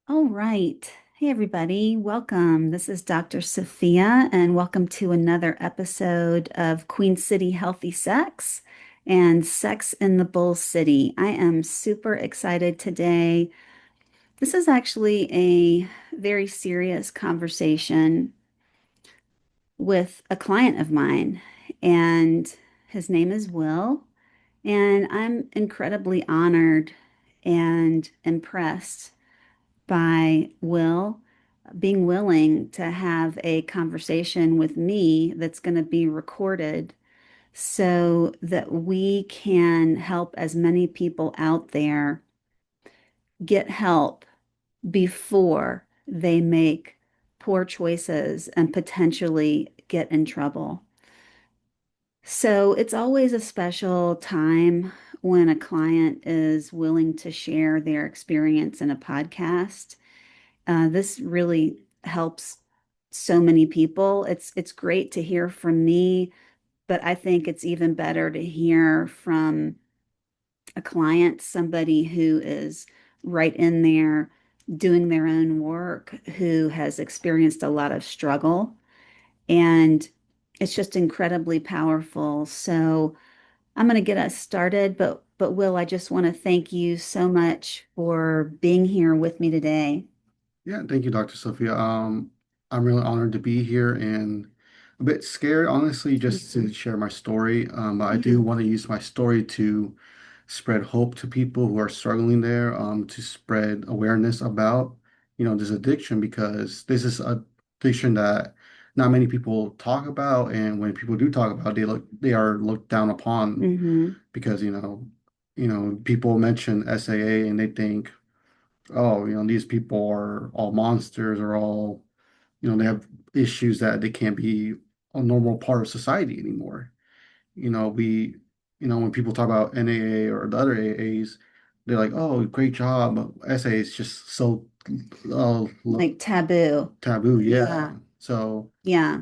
All right. Hey, everybody. Welcome. This is Dr. Sophia, and welcome to another episode of Queen City Healthy Sex and Sex in the Bull City. I am super excited today. This is actually a very serious conversation with a client of mine, and his name is Will. And I'm incredibly honored and impressed by Will being willing to have a conversation with me that's going to be recorded so that we can help as many people out there get help before they make poor choices and potentially get in trouble. So it's always a special time when a client is willing to share their experience in a podcast. This really helps so many people. It's great to hear from me, but I think it's even better to hear from a client, somebody who is right in there doing their own work, who has experienced a lot of struggle, and it's just incredibly powerful. So I'm going to get us started, but Will, I just want to thank you so much for being here with me today. Yeah, thank you, Dr. Sophia. I'm really honored to be here and a bit scared, honestly, just to share my story. But I do Yeah. want to use my story to spread hope to people who are struggling there, to spread awareness about, this addiction because this is a addiction that not many people talk about, and when people do talk about, they are looked down upon Hmm. because, people mention SAA and they think oh, these people are all monsters or all, they have issues that they can't be a normal part of society anymore. You know, we, when people talk about NAA or the other AAs, they're like, oh, great job. SA is just so Like taboo. taboo. Yeah. Yeah. So, Yeah.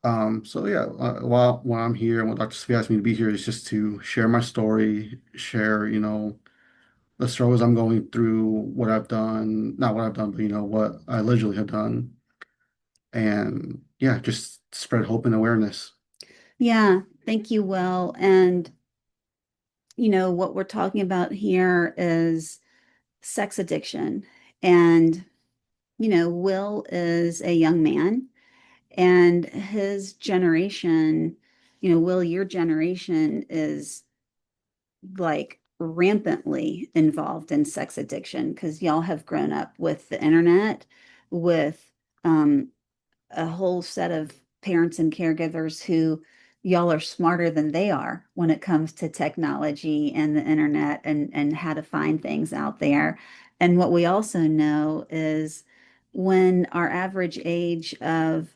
so yeah, while I'm here and what Dr. Svi asked me to be here is just to share my story, share, the struggles I'm going through, what I've done, not what I've done, but what I allegedly have done, and yeah, just spread hope and awareness. Yeah. Thank you, Will. And what we're talking about here is sex addiction. And, Will is a young man and his generation, Will, your generation is like rampantly involved in sex addiction because y'all have grown up with the internet, with um, a whole set of parents and caregivers who y'all are smarter than they are when it comes to technology and the internet and how to find things out there. And what we also know is when our average age of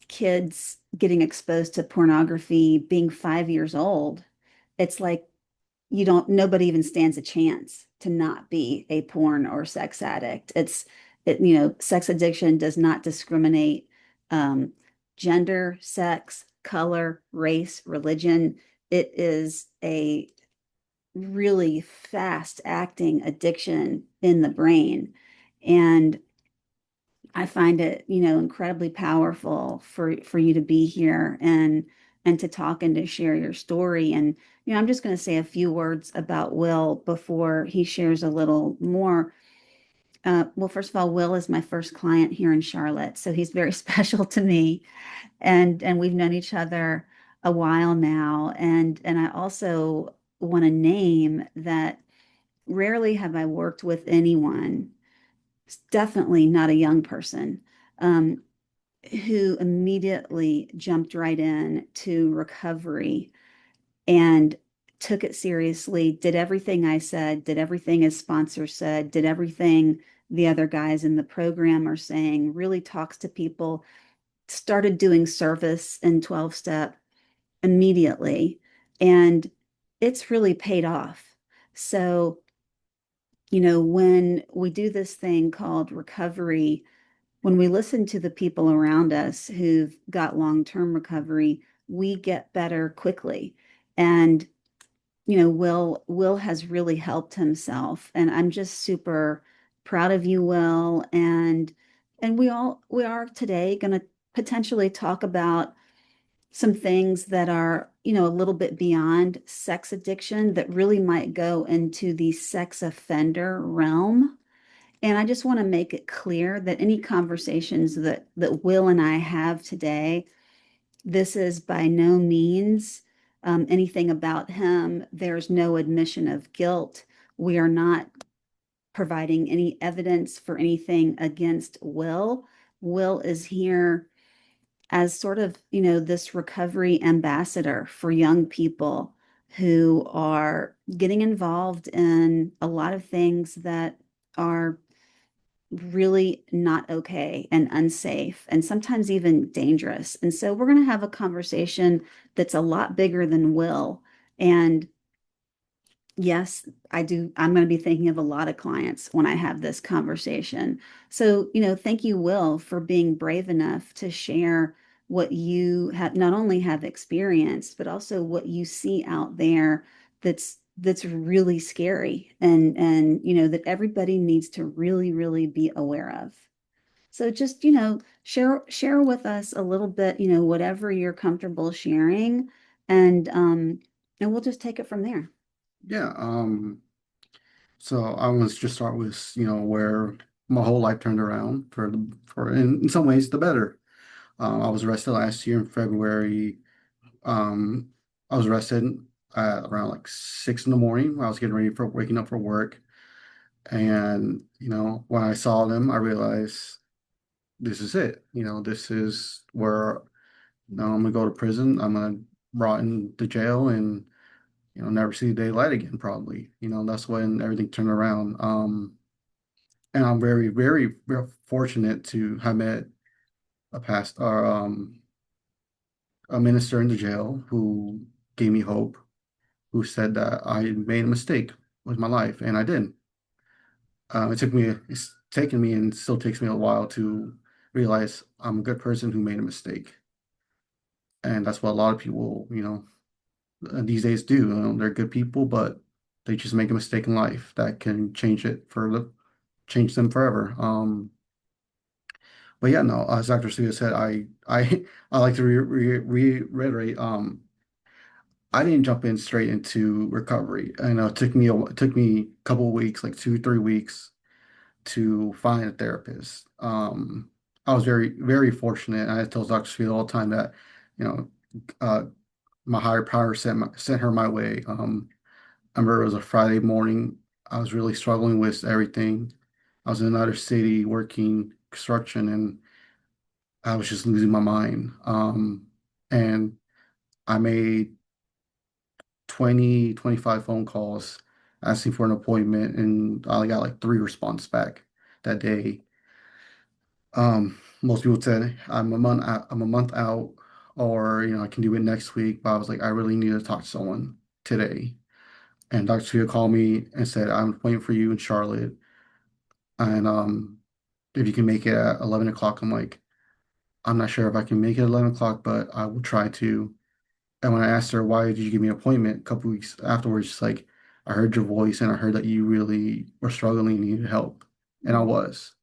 kids getting exposed to pornography being 5 years old, it's like nobody even stands a chance to not be a porn or sex addict. Sex addiction does not discriminate um, gender, sex, color, race, religion. It is a really fast acting addiction in the brain. And I find it, incredibly powerful for you to be here and to talk and to share your story. And, I'm just going to say a few words about Will before he shares a little more. Well, first of all, Will is my first client here in Charlotte, so he's very special to me, and we've known each other a while now. And I also want to name that rarely have I worked with anyone, definitely not a young person, um, who immediately jumped right in to recovery and took it seriously, did everything I said, did everything his sponsor said, did everything the other guys in the program are saying, really talks to people, started doing service in 12 step immediately. And it's really paid off. So, when we do this thing called recovery, when we listen to the people around us who've got long-term recovery, we get better quickly. And Will has really helped himself, and I'm just super proud of you, Will. And we are today going to potentially talk about some things that are, a little bit beyond sex addiction that really might go into the sex offender realm. And I just want to make it clear that any conversations that Will and I have today, this is by no means anything about him. There's no admission of guilt. We are not providing any evidence for anything against Will. Will is here as sort of, this recovery ambassador for young people who are getting involved in a lot of things that are really not okay and unsafe and sometimes even dangerous. And so we're going to have a conversation that's a lot bigger than Will. And yes, I do. I'm going to be thinking of a lot of clients when I have this conversation. So, thank you, Will, for being brave enough to share what you have not only have experienced, but also what you see out there that's really scary and that everybody needs to really, really be aware of. So just, share with us a little bit, whatever you're comfortable sharing, and and we'll just take it from there. Yeah. So I want to just start with, where my whole life turned around for in some ways the better. I was arrested last year in February. Um, I was arrested at around like 6 in the morning. I was getting ready for waking up for work. And, when I saw them, I realized this is it. This is where, I'm gonna go to prison. I'm gonna rot in the jail and, never see the daylight again, probably. That's when everything turned around. And I'm very, very, very fortunate to have met a past or a minister in the jail who gave me hope, who said that I made a mistake with my life, and I didn't. It's taken me and still takes me a while to realize I'm a good person who made a mistake. And that's what a lot of people, these days do. They're good people, but they just make a mistake in life that can change them forever. But yeah, no, as Dr. Sophia said, I like to reiterate. I didn't jump in straight into recovery. I know it took me a couple of weeks, like 2, 3 weeks, to find a therapist. I was very, very fortunate. I tell Dr. Sophia all the time that, you know, uh, my higher power sent her my way. I remember it was a Friday morning. I was really struggling with everything. I was in another city working construction, and I was just losing my mind. And I made 20, 25 phone calls asking for an appointment, and I only got like three responses back that day. Most people said I'm a month out, or I can do it next week. But I was like, I really need to talk to someone today. And Dr. Tua called me and said, I'm waiting for you in Charlotte. And if you can make it at 11 o'clock, I'm like, I'm not sure if I can make it at 11 o'clock, but I will try to. And when I asked her, why did you give me an appointment a couple weeks afterwards, she's like, I heard your voice and I heard that you really were struggling and needed help. And I was.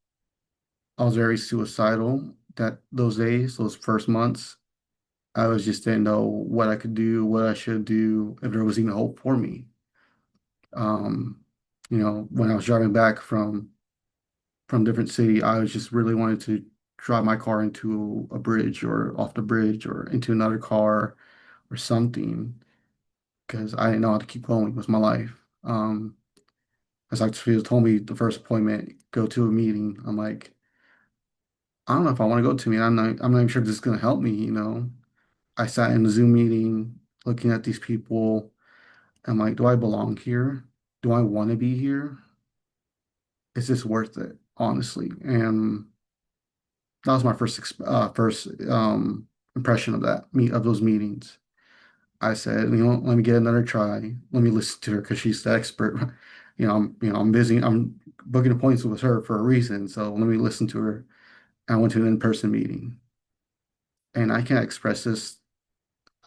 I was very suicidal that those days, those first months. I was just didn't know what I could do, what I should do, if there was even hope for me. Um, when I was driving back from different city, I was just really wanted to drive my car into a bridge or off the bridge or into another car or something because I didn't know how to keep going with my life. As Dr. Fields told me the first appointment, go to a meeting. I'm like, I don't know if I want to go to a meeting. I'm not even sure this is going to help me. I sat in the Zoom meeting looking at these people. I'm like, do I belong here? Do I want to be here? Is this worth it, honestly? And that was my first impression of those meetings. I said, let me get another try. Let me listen to her because she's the expert. I'm busy. I'm booking appointments with her for a reason. So let me listen to her. I went to an in-person meeting, and I can't express this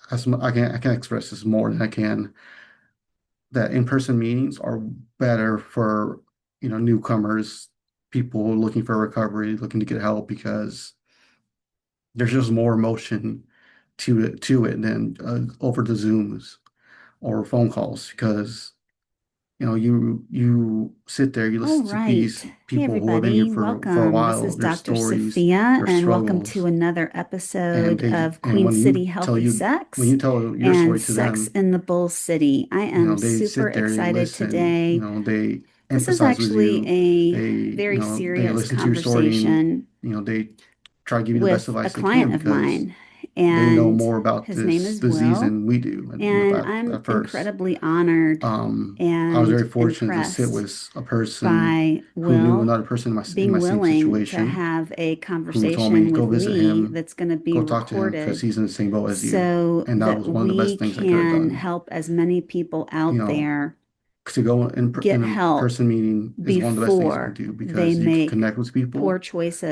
I can't express this more than I can. That in-person meetings are better for newcomers people looking for recovery, looking to get help because there's just more emotion to it than over the Zooms or phone calls because you sit there, you All listen to these right. Hey, people who have been here everybody. for a Welcome. This while, is their Dr. stories, Sophia, their and welcome to struggles, another and episode they of and Queen City Healthy when you Sex tell your and story to Sex them, in the Bull City. I am they super sit there, they excited listen, today. they This is empathize with actually you, a they very they serious listen to your story and conversation they try to give you the best with a advice they can client of because mine, they know and more about his name this is disease Will, than we do and at I'm first. incredibly honored I was and very fortunate to sit impressed with a person by who knew Will another person in being my same willing to situation, have a who told me conversation go with visit me him, that's going to be go talk to him because recorded he's in the same boat as you, so and that that was one of the best we things I could have can done. help as many people You out know, there to go in get a help person meeting is one of the best things you can before do they because you can make connect with poor people,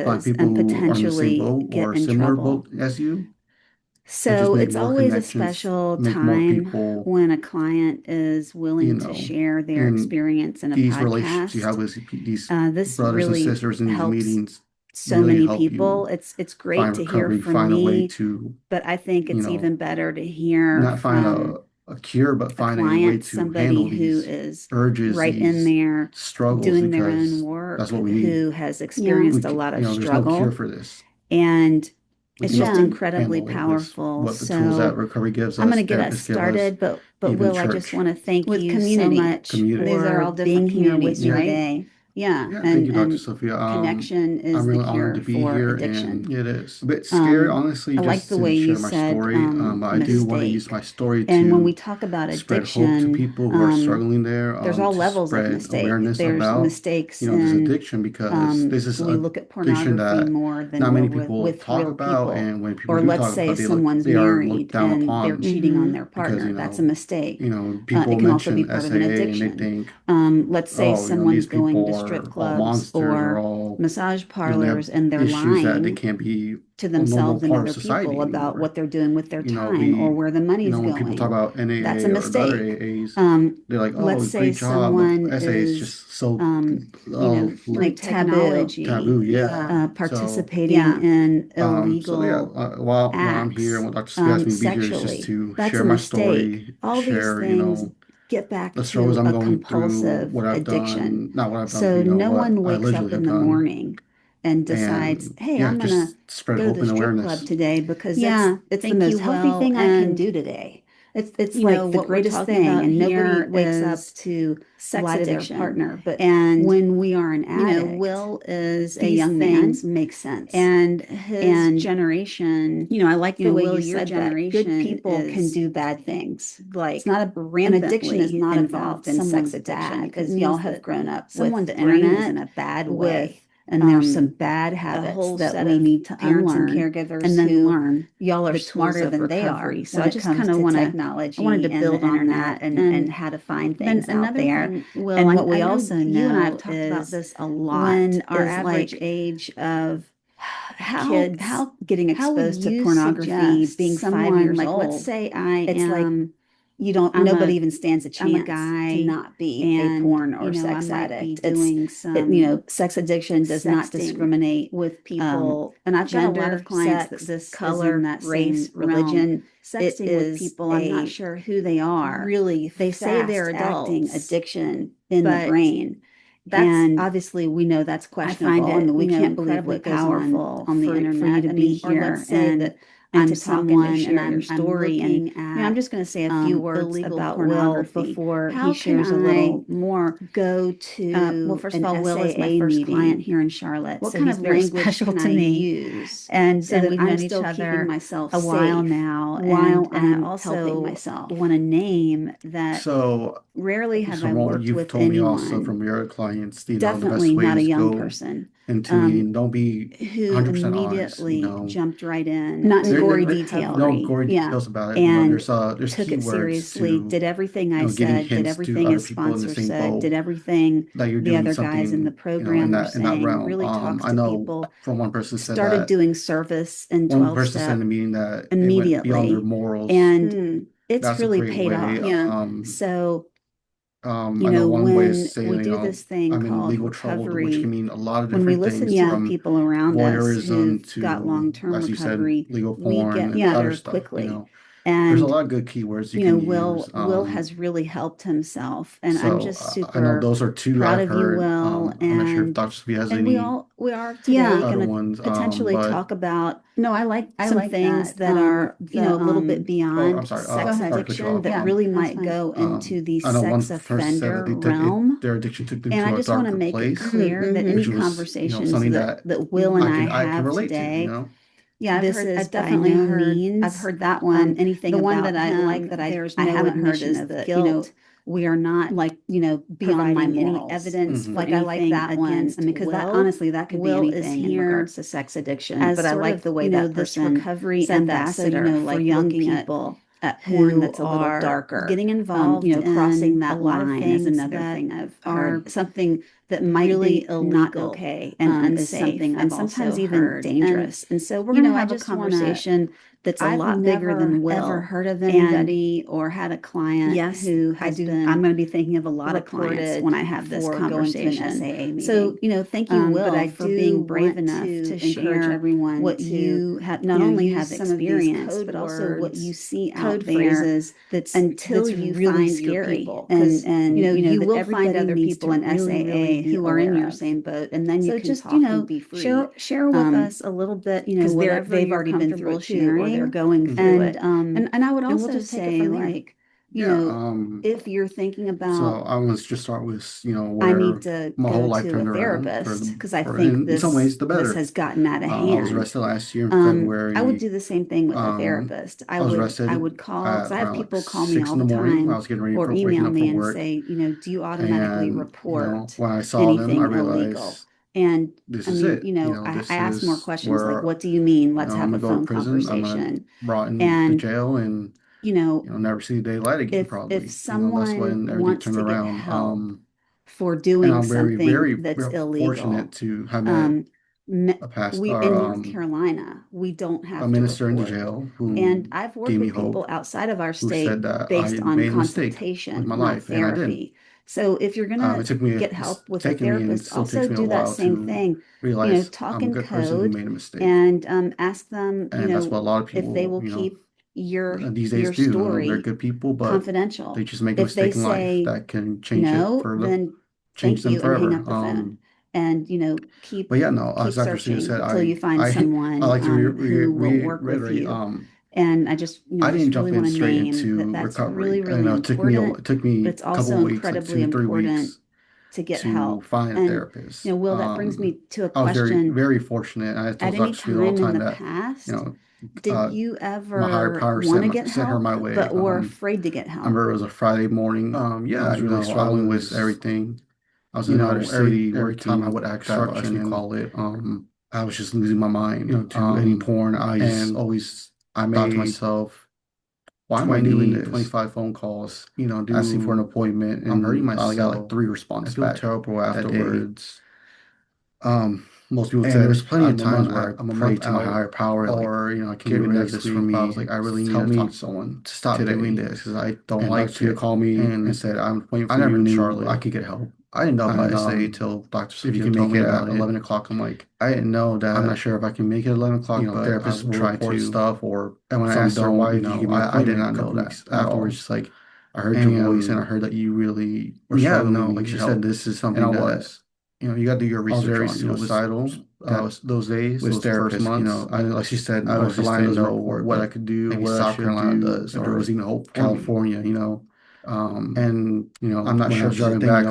find choices people and who are in the same potentially boat get or in similar trouble. boat as you, and just So make it's more always a connections, special make more time people, when a client is you willing to know, share their in experience in a these relationships you have podcast. with these This brothers and really sisters in these helps meetings so really many help people. you It's great find to hear recovery, from find a way me, to, but I think you it's know, even better to hear not find from a cure, but a find a way client, to somebody handle who these is urges, right in these there struggles, doing their own because that's work, what we need. who has Yeah. experienced a lot of There's no cure struggle, for this. and We it's can just help incredibly handle it with powerful. what the tools that So recovery gives I'm going us, to get us therapists give us, started, but even Will, I just church want to thank With you so community. much community. These are for all being different here with communities, me Yeah. right? today. Yeah, Yeah, thank and you, Dr. Sophia. connection I'm is the really honored to cure be for here, and addiction. it is a bit scary, honestly, I like just the to way you share my said story. But I do want to use mistake. my story And when we to talk about spread hope to addiction, people who are struggling there, there's all to levels of spread mistake. awareness There's about, mistakes this in addiction because this is we look at addiction pornography that more than not we're many people with talk real about, people. and when people Or do let's talk say about, someone's they are looked married down and they're upon cheating on Mm-hmm. their because partner. That's a mistake. people It can also be mention part of an SAA and they addiction. think, Let's say oh, someone's these going people to strip are all clubs monsters or or all, massage they have parlors and they're issues that they lying can't be to a normal themselves and part of other people society about anymore. what they're doing with their time or We, where the money's when people talk going. about That's a NAA or the other mistake. AAs, Um, they're like, let's oh, say great job, but someone SA is is, just so um, Through like taboo, taboo. technology. Yeah. Yeah. So, participating in yeah, illegal while I'm here and acts, what Dr. Sophia asked me to be here is just sexually. to That's share a my mistake. story, All these share, things get back the struggles to I'm a going through, compulsive what I've addiction. done, not what I've done, So no what one I wakes up allegedly in have the done. morning and decides, And "Hey, yeah, I'm gonna just spread go to hope the and strip club awareness. today because Yeah. it's the Thank you, most healthy Will. thing I can And do today." It's you know, like the what we're greatest talking thing, about and nobody here wakes up is to sex lie to their addiction. partner. But And, when we are an addict, Will is a these young man, things make sense. and his And, generation, I like the way Will, you your said that. Good generation people can is do bad things. like It's not an addiction is rampantly not involved about in sex someone's addiction bad. It because y'all means have that grown up with someone's the brain is in internet, a bad with way. And there's some bad a habits whole that set we of need to parents and unlearn caregivers and then who learn y'all are the tools smarter of than they are. recovery So when I it just comes kind of to want to, I wanted technology to and the build on internet that. and how to find Then things out another there. thing, Will, And what I we know also you and I have know talked about is this a lot, when our is average like age of how kids how getting how would exposed to you pornography suggest being 5 someone years like, let's old, say I it's like am I'm nobody a even stands a I'm a chance to guy not be a and porn or I sex might be addict. It's doing it, some sex addiction does not sexting discriminate with people, and I've got a lot gender, of clients that sex, this is in color, that race, same realm. religion. It Sexting with is people, I'm not a sure who they are. really They say they're fast acting adults, addiction, in the but brain. that's And obviously we know that's I find questionable. I it, mean, we can't believe incredibly what goes on powerful on the for you internet. to I be mean, or let's here say that and I'm to talk and to someone and share your I'm story. And, looking I'm at just going to say a few words illegal about Will pornography. before he How can shares a I little more. go Well, to first of an all, Will is my SAA first client meeting? here in Charlotte, What so kind he's of very language special can to I me. use so And that we've I'm known each still keeping other myself a while safe now, while and I I'm helping also myself? want a name that So, rarely have I from what worked you've with told me also anyone, from your clients, the definitely best way not a is young go person, into um, meeting. Don't be who 100% honest, immediately jumped right in Not in to gory have no detailery. gory yeah, details about it. and There's took it keywords seriously, to, did everything I giving said, did hints to everything other his people in the sponsor same said, did boat everything that you're the doing other guys in the something, program were in that saying, realm. really talks I to know people, from one person said started that doing service in one 12 person said in the step meeting that it went beyond their immediately. morals. And Hmm. it's That's a really great paid way. off. Yeah. So You I know know, one way is when saying, we do this thing I'm in called legal trouble, which can recovery, mean a lot of when we different listen things to the from people around us voyeurism who've got to, long-term as you said, recovery, legal we porn get and other better stuff, quickly. There's a And lot of good keywords you you know, can use. Will has really helped himself, and I'm So just I know super those are two proud I've of you, heard. Will, I'm not sure if Dr. Sophia has and any we are Yeah. today other going to ones, potentially but talk about No, I some like things that. that are, you know, The a little bit oh, I'm beyond sorry. Go sex ahead. Sorry to cut you addiction off. that Yeah, really that's might fine. go into the I know one sex person said that offender they took it, realm. their addiction took them And I to a just want to darker make it place, clear that Mm-hmm. any which was, conversations something that that Will and I I can have relate to, today, Yeah, this is I've by definitely no I've means heard that one. anything The one about that I like him. that There's I no haven't heard admission is of the, you know, guilt. We are not, like, you know, beyond my providing any morals. evidence hmm for Like I like anything that one. I against mean, because that Will. honestly, that could be Will is anything in here regards to sex addiction, as but I sort like of, the way you know, that this person recovery said that. So, you ambassador know, for like young looking people at porn who that's a little are darker, getting you involved know, crossing in a that lot of line is things another that thing I've are heard. Something that might be really not illegal, okay and is unsafe something and I've sometimes also even heard. dangerous. And so we're You going know, to I have a just want to, conversation that's a I've lot bigger never than ever Will. heard of And anybody or had a client yes, who I has do. I'm been going to be thinking of a lot of clients when reported I have this for going to an conversation. SAA So, meeting. you know, thank you, But Will, I for do being brave want enough to to encourage share everyone what to, you have you not know, only use have some of these experienced, code but also what you words, see code out there phrases until that's you really find your scary. people. And You you know, you that will find everybody other needs people to in really, really SAA be who are in aware your of. same boat, and then you So can just, you talk and know, be free. share with us Um, a little bit, you know, because whatever they've you're already been through comfortable it too, or they're sharing. going through hmm And it. I would And we'll also just take it say, from there. like, You Yeah. know, if you're thinking So about, I was just start with, I where need to my whole go life to a turned around therapist because I for think in some ways the this better. has gotten out of I was hand. arrested last year in I would February. do the same thing with a Um, therapist. I was I arrested would call because at I have around like people call me 6 all in the the morning when I time was getting ready or for waking email up me for and work. say, you know, do you automatically And, report when I saw them, I anything illegal? realized And this I is mean, it. you know, I This ask more is questions like, where, what do you mean? Let's I'm have a gonna go to phone prison. I'm gonna conversation. rot in the And, jail and, you know, never see the daylight again, if probably. That's someone when everything wants turned to get around. help for And doing I'm very, something very, that's very fortunate illegal, to have met um, me- a past we or in North Carolina, we don't a have to minister in the report. jail And who I've gave worked me with people hope, outside of our who said state that I based had on made a mistake with my consultation, not life, and I didn't. therapy. So if you're gonna It took me, get it's help with a taken me, and therapist, still also takes me a do that while same to thing. You know, realize talk I'm a in good person who code made a mistake. and ask them, you And that's what a know, lot of if they people, will keep these days your do. They're story good people, but they confidential. just make a If they mistake in life say that can no, then change thank them you and hang forever. up the phone. And, you know, But yeah, no, as keep Dr. Seuss searching said, until you find I someone like to who will work with reiterate, you. And I just, you know, I just didn't really jump in want to straight name that into that's recovery. really, really It important, took but me it's a couple also of weeks, like incredibly two, 3 weeks, important to get to help. find a And, you therapist. know, Will, that brings me to a I was very, question. very fortunate. I At told any Dr. Sweet all time the in time the that, you past, know, did uh, you my higher ever power want to get sent her help, my way. but were afraid to get I remember help? it was a Friday morning. I Yeah, was really I struggling with was, everything. I was in another city every time I working would ask that, as construction, you and call it, I was just losing my mind. to any porn, And always I thought to made myself, why am I doing 20, this? 25 phone calls, Asking for an do appointment, I'm hurting and I only got like myself. three I responses feel back terrible that day. afterwards. Most people would And there was say plenty of I'm times where I I'm a prayed month to my out, higher power, like, or I can get get rid rid of of this this for week. But I was me. like, I really need Help to talk me to someone to stop doing today this because because I don't and Dr. like Sophia it. called me and And said, I'm waiting I for never you in knew I Charlotte. could get help. I didn't know about And SAA till Dr. if you Sophia can told make me it about at it. 11 o'clock, I'm like, I didn't know I'm not that, sure if I can make it at 11 o'clock, but I therapists will will try report to. stuff, or And when I some asked her, don't. why did you give me an I did appointment not a know couple that weeks at afterwards? all. She's like, I heard your voice and I And heard that you really were yeah, struggling no, and like needed she said, help. this is And I something that, was. you got to do your I was research very on. suicidal Those days, with those first therapists. months. Like she said, North North Carolina Carolina doesn't doesn't report, report, what I but could do, maybe what South South Carolina Carolina does, does, if there was or even hope for me. California, Um, And, I'm not when I sure was if this is a driving thing, back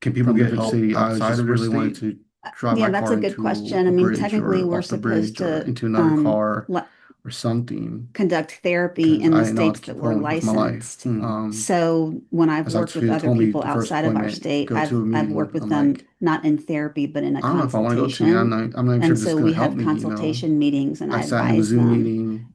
can people from get different help city, I was outside just of their really wanted state? to drive Yeah, my that's car a good into question. I a mean, bridge technically, or we're off the supposed bridge or to into another car le or something conduct therapy because in I the didn't know how to states that keep we're going with my life. licensed. Um, So when I've As Dr. worked with Sophia other told me, people the first outside of our appointment, state, go to a I've worked meeting. with I'm them like, not in therapy, but in a I don't know if I want to go to a meeting. consultation. I'm not even sure And if this is so going we to help have me. consultation meetings and I I sat in a advise Zoom them. meeting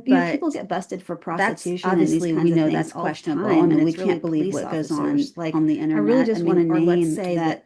And you know, people get busted for prostitution, and these kinds of things all the time, and we can't believe what goes on, like, on the internet. I really just want to name or let's say that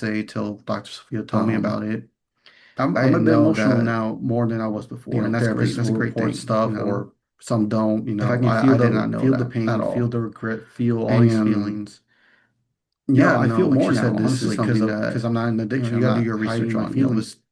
SA till Dr. Sophia told me Um, about it. I I'm a didn't bit know emotional that, now more than I was before, and therapists that's a will great report thing, stuff or some don't, If I can feel I did not know the that at pain, feel all. the regret, feel all these And feelings, yeah, I feel like more she now, said, this is honestly, something that, because I'm not in addiction. you I'm got to do not your research hiding my on, feelings.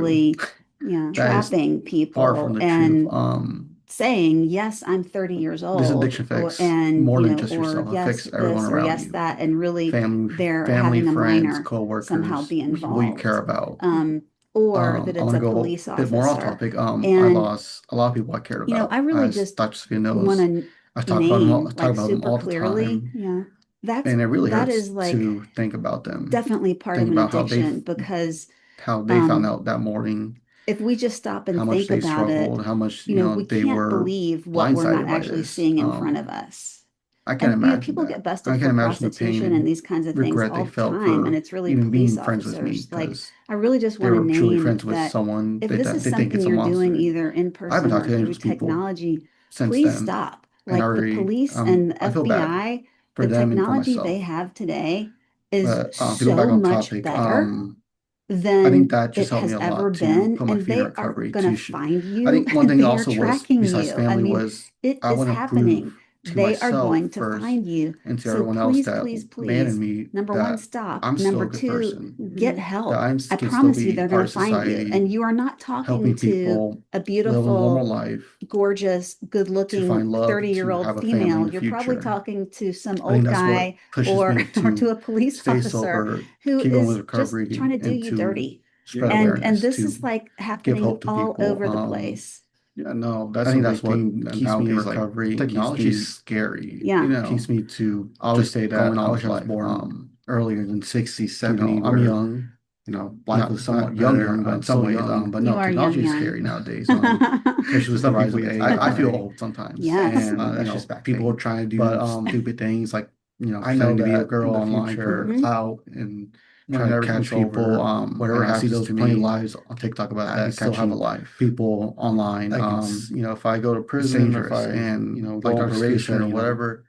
actually, yeah, That is trapping far from people the truth. and saying, yes, I'm 30 years This old, addiction or affects and more you than know, just or yourself. It yes, affects everyone this or around yes, you. that, and really they're Family, having a friends, minor somehow coworkers, be people you care involved. about. Or that I it's want to a go police a bit more off officer. topic. I And, lost a lot of people I cared I about, really as just Dr. Sophia want knows. to I talk about them all, name I talk like about them super all the clearly. time. Yeah. that's And it really that hurts is like to think about them, definitely part think of an about addiction because how they found um out that morning, if we just stop how and much think they about it, struggled, how much, we they can't were believe what we're not blindsided by actually this. seeing in front of us. I can't And imagine people that. get busted I for can't imagine the pain prostitution and and these kinds of things regret all they the felt time, and for it's really even being police friends with me officers. Like, because I really just they want to were truly name friends with that someone if this is they think something it's a you're doing monster. either in I haven't person talked or to any of through those people technology, since please then, stop. and Like the police and the I feel bad FBI, for the them and for technology they myself. have today is But to go back so on much topic, better I think than that just it helped me has a ever lot to been, put my and feet in they are recovery going to to find I you think one and thing they are also was tracking besides you. I family mean, was it I is want to prove happening. to They are myself going to first find you. and to So everyone else please, that please, abandoned please, me number one, that stop. I'm still Number a good two, person, get that help. I I can still promise you be they're going part to of find you. society, And you are not talking helping to people a live a normal beautiful, life, gorgeous, to good-looking find love, to 30-year-old have a family in female. the You're probably future. talking to some I think old that's what guy pushes or me or to to a police stay officer sober, who keep going with is just trying recovery, to do and you to dirty. spread And awareness, this is to like give happening hope to all people. over the place. Yeah, no, that's I a think big that's what thing keeps me in nowadays. Like recovery, technology is scary, Yeah. keeps me to I always just say going that I on wish with I was life. born earlier than 60, You know, 70, I'm where, young, life was not somewhat young, better. young, but I'm in some still ways. young. But You no, are young, technology is young. scary nowadays. Especially with the Some rise of people it. age like I feel that. old sometimes, Yes. and That's just back people are then. trying to But do stupid things like I know pretending to be a that in girl the online for future, Hmm. clout and when trying to everything's catch people. over, And whatever I see happens those to plenty of me, lives on TikTok about I can that, still have a catching life. people online. Like it's If I go to it's prison or if dangerous. I, And like go on Dr. Sophia said, probation, whatever,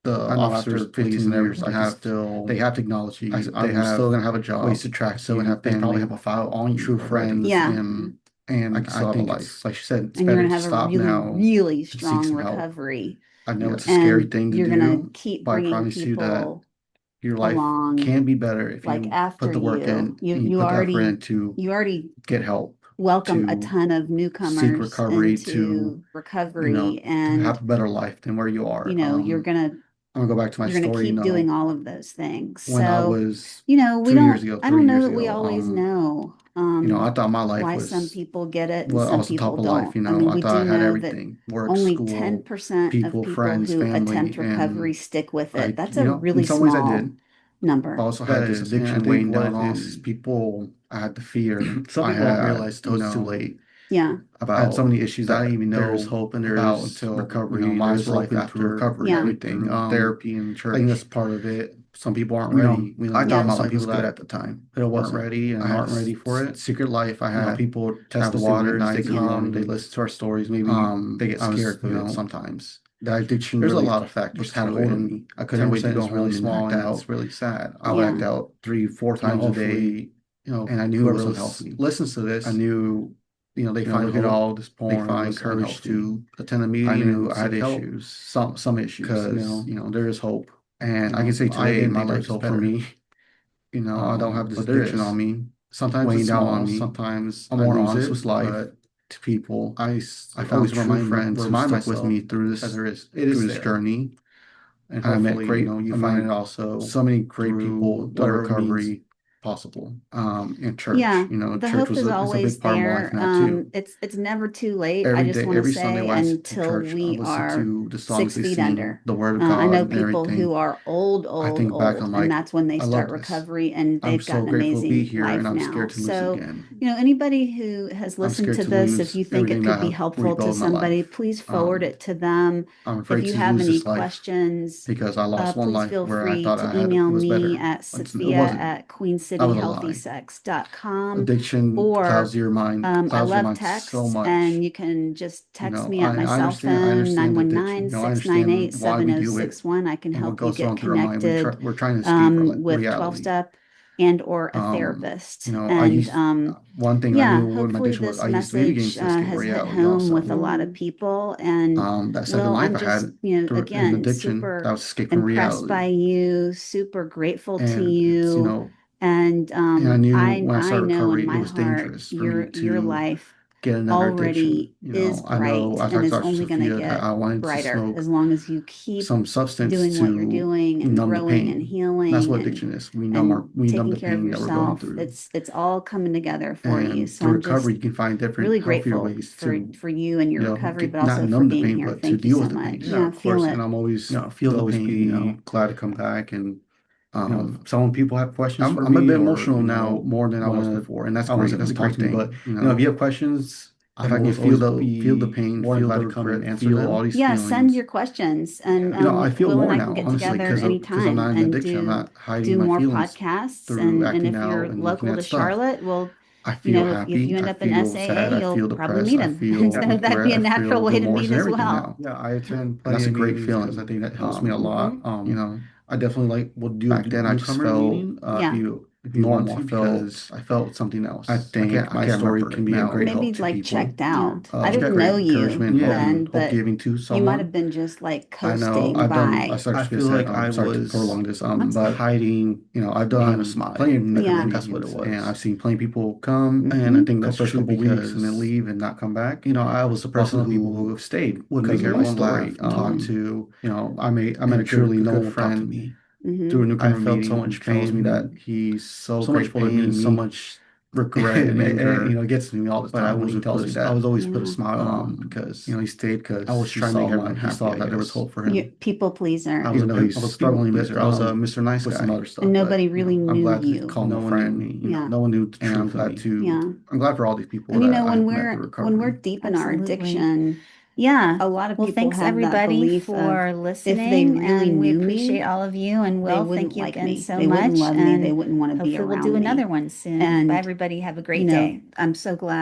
the I know officers, after police, 15 and years, everyone I can still, they have technology, they I'm have still gonna have a ways job. to I track still gonna you, have they probably family, have a file on you true already. friends, Yeah. And I can I still have a think life. like you said, it's And you're better going to to have a stop really, now really and seek strong some help. recovery. I know it's a scary And thing to you're going to do, keep but I bringing promise you that people your life along can be better if like you after put the work you. in and you You put the effort in already, to you already get help, welcome a to ton of seek newcomers recovery, to, into recovery, to have and a better life than where you are. you're gonna I'm gonna go back to my story, keep doing all of those things. when I So, was we 2 years don't, ago, I don't 3 know years that we ago, always know I thought my life why some was, people get it and well, I some was the top people of life, don't. I mean, I we thought do I had know that everything, work, only school, 10% of people, people friends, who family, attempt recovery and stick with it. I, That's a in really some ways I small did. I number. also That had this is, and I addiction think weighing what down it on me. is, I had the fear. some I people don't had, realize till it's too late Yeah. I had so about many issues I didn't that even there is know hope and there about is until, recovery, my there eyes is were life open through after recovery, Yeah. everything. through therapy and I think that's church. part of it. Some people aren't ready. I thought Yeah. my Some life people was good that at the time, that but it weren't wasn't. ready I and had aren't ready for it. Secret life. I had people I test the was doing it waters. They nights in the come, they morning. listen to our stories. Maybe they get I was, scared of it sometimes. the addiction There's a really lot of factors just had a to it, hold of and me. I couldn't wait to 10% go is really home and small, act and it's out. really sad. I would Yeah. act out 3, 4 times a day. Hopefully, And I knew whoever's whoever unhealthy. listens to I this, knew, they find look at hope, all this they porn, find what's courage unhealthy. to attend a I meeting knew and I had seek help. issues Some issues, because, there is hope. And I can say I today didn't my think there life's was hope for better. me. I don't have this But there addiction is. on me. Sometimes it's Weighing down small. on me. Sometimes I'm I more lose honest it, with life but to people. I Always found true friends who remind stuck with myself me that through it is this there. journey. And And I met hopefully, you I met find it also so many great people through through whatever means recovery, possible. in church. Yeah, the Church hope is is a big always part of my life there. now too. It's never too late. I Every just day, want to every Sunday say when I sit in until church, I we listen are to the songs six they feet sing, under. the Word of I know God, and people who everything. are old, I old, think back, old, I'm and like, that's when they I love start this. recovery and I'm they've got so an grateful to be amazing here, and life I'm now. scared to lose it So, again. anybody who has I'm listened scared to to this, if lose you think it everything that could be I've helpful to rebuilt in my somebody, life. please forward it to them. I'm If afraid you to have lose any this life questions, because I lost one please life feel where I free thought to I had it email was me better. at It Sophia wasn't. at That was a lie. queencityhealthysex.com, Addiction or I clouds your love mind so texts, and much. you can just text me at my I cell understand. I phone, understand the nine one addiction. nine I six nine eight understand why seven we zero do it six one. I can and what help you goes get on through our mind. connected We're trying to escape with 12 reality. step and or a Um, therapist. I And used one thing I yeah, knew with my hopefully addiction was this I used video games message to escape has hit reality home with also. a lot of people. And That second Will, life I'm I just, had through an again, addiction that super was escape from impressed by reality. you, super grateful to And it's, you. And and I knew I when I I started know in recovery, it my was heart dangerous for me your to life. get another addiction. already You is know, I know bright I and talked is to only going to Sophia that get I wanted to brighter smoke as long as you keep some substance doing what you're to doing and numb the growing and pain. That's healing what addiction is. and We numb taking the care of pain that we're going yourself. through. It's all coming together for you. And So through I'm just recovery, you can find different really healthier grateful ways for to, you and your you know, recovery, but not also for numb the being pain, here. but to Thank you deal so with the much. pain. Yeah, Of course. feel And it. I'm always, feel they'll those always be, pain, you know. glad to come back. And Some people have questions for I'm a me, bit or emotional you now know, more than I was wanna before, and that's I want great. to That's a talk great to me. But thing. if you have questions, If I I'm can always feel always will feel the be pain, more than feel the glad to come and regret, answer feel all them. these Yeah, send feelings, your questions, and I feel Will and more I can now, get honestly, together because I'm anytime not in and addiction. I'm not hiding do my more feelings podcasts. through And acting if you're out and looking local at to stuff. Charlotte, well, I feel if you happy. end I up in feel SAA, sad. I you'll feel probably depressed. meet I him. feel So that'd regret. be a I natural feel way to remorse meet and as everything well. now. Yeah, I attend And plenty that's a of great meetings, feeling. I and think that helps me a lot. I definitely like will do a Back then I just newcomer felt meeting Yeah. if you want normal. to, because I felt something I else. think I my can't story remember can it be a now. great Maybe help to like people. checked out. I Just didn't great know you encouragement, Yeah. then, hope but giving to you might have someone. been just like I know coasting I by. sorry, I Sophia feel said, like I sorry to was prolong this, That's but fine. hiding, I've behind a done smile. plenty of Yeah. negative That's what it meetings, and I've was. seen plenty of people come and I Hmm. think the That's first true couple weeks and then because leave and not come back. I was the But also person know people who who have stayed would make because of my everyone story, laugh and talk talked Hmm. to, I met a and truly a good normal friend to friend me. through Hmm. a I newcomer felt so meeting who much tells me that pain, he's so so much grateful to fulfillment, meet so me. much regret and And, anger. it gets to me all the But time when he tells me I that. was always put a Yeah. smile on because He stayed I was because trying to make everyone he happy, saw I that there was guess. hope for You him. people pleaser. Even though he's I was a people struggling with pleaser. I was a Mr. Nice some guy. other And stuff, but nobody really I'm knew glad to you. call him No a one knew friend. me. Yeah. No one knew the And truth of me. Yeah. I'm glad for all these people And that I've when met through we're recovery. deep in our Absolutely. addiction, Yeah. a lot of Well, people thanks have that everybody belief of for if they listening, really and we knew appreciate me, all of you. And they Will, wouldn't thank you like again me. so They wouldn't much. love me. They And wouldn't want to be hopefully we'll do around another me. one soon. Bye, And, everybody. Have a great day. I'm so glad.